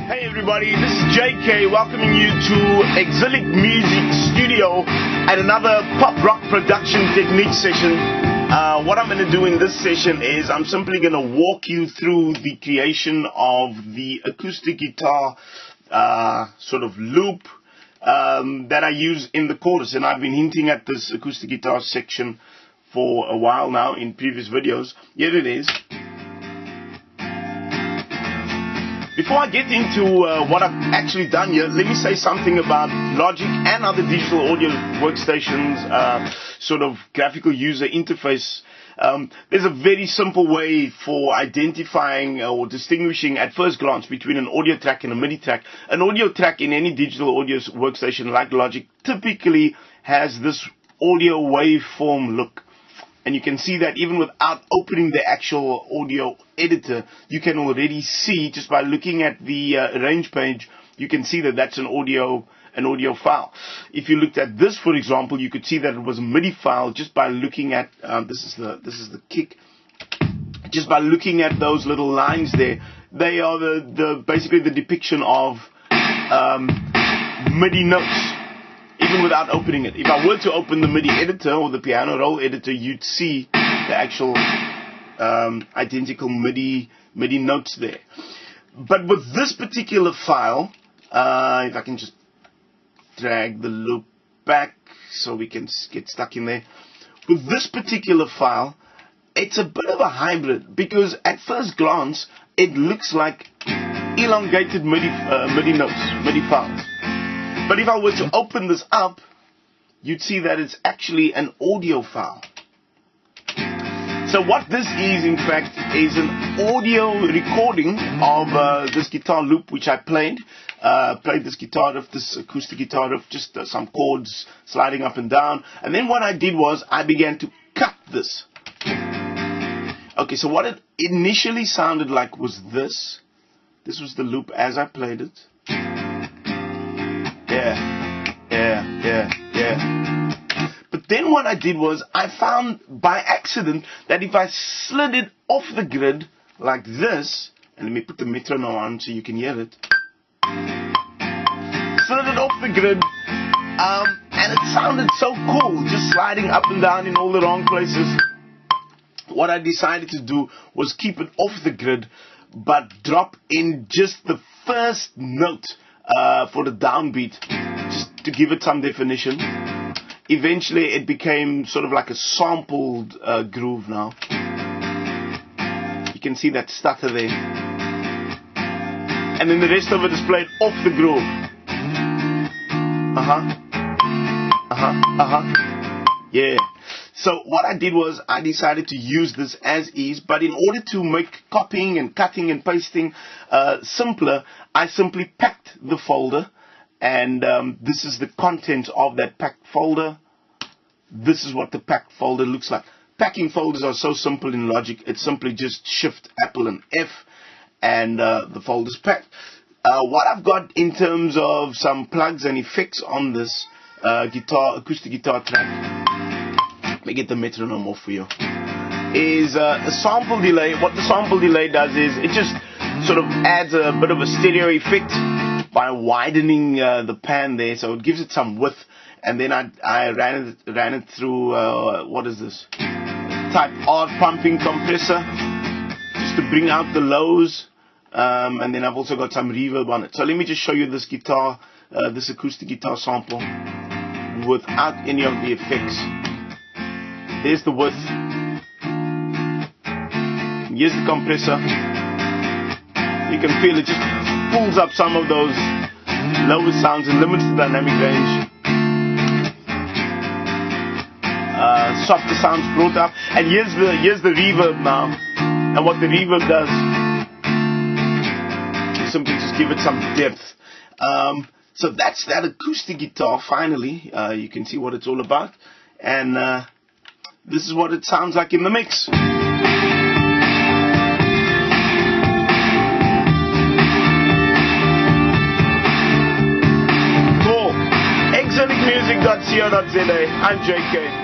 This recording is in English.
Hey everybody, this is JK welcoming you to Exilic Music Studio and another pop rock production technique session. What I'm going to do in this session is I'm simply going to walk you through the creation of the acoustic guitar sort of loop that I use in the chorus. And I've been hinting at this acoustic guitar section for a while now in previous videos. Here it is. Before I get into what I've actually done here, let me say something about Logic and other digital audio workstations, sort of graphical user interface. There's a very simple way for identifying or distinguishing at first glance between an audio track and a MIDI track. An audio track in any digital audio workstation like Logic typically has this audio waveform look. And you can see that even without opening the actual audio editor, you can already see, just by looking at the arrange page, you can see that that's an audio file. If you looked at this, for example, you could see that it was a MIDI file just by looking at this is the kick. Just by looking at those little lines there, they are basically the depiction of MIDI notes. Even without opening it. If I were to open the MIDI editor or the piano roll editor, you'd see the actual identical MIDI notes there. But with this particular file, if I can just drag the loop back so we can get stuck in there. With this particular file, it's a bit of a hybrid, because at first glance, it looks like elongated MIDI notes, MIDI files. But if I were to open this up, you'd see that it's actually an audio file. So what this is, in fact, is an audio recording of this guitar loop which I played. Played this guitar riff, this acoustic guitar riff, just some chords sliding up and down. And then what I did was I began to cut this. Okay, so what it initially sounded like was this. This was the loop as I played it. Yeah. But then what I did was I found by accident that if I slid it off the grid like this, and let me put the metronome on so you can hear it. Slid it off the grid, and it sounded so cool, just sliding up and down in all the wrong places. What I decided to do was keep it off the grid, but drop in just the first note for the downbeat, just to give it some definition. Eventually it became sort of like a sampled groove now. You can see that stutter there. And then the rest of it is played off the groove. Yeah. So what I did was I decided to use this as is, but in order to make copying and cutting and pasting simpler, I simply packed the folder, and this is the content of that packed folder. This is what the packed folder looks like. Packing folders are so simple in Logic. It's simply just Shift, Apple and F, and the folder's packed. What I've got in terms of some plugs and effects on this acoustic guitar track, let me get the metronome off for you, is a sample delay. What the sample delay does is it just sort of adds a bit of a stereo effect by widening the pan there, so it gives it some width. And then I ran it through what is this? Type R pumping compressor, just to bring out the lows. And then I've also got some reverb on it. So let me just show you this guitar, this acoustic guitar sample without any of the effects. There's the width. Here's the compressor. You can feel it just pulls up some of those lower sounds and limits the dynamic range. Softer sounds brought up. And here's the reverb now. And what the reverb does, you simply just give it some depth. So that's that acoustic guitar. Finally, you can see what it's all about. And this is what it sounds like in the mix. Cool. ExilicMusic.co.za. I'm JK.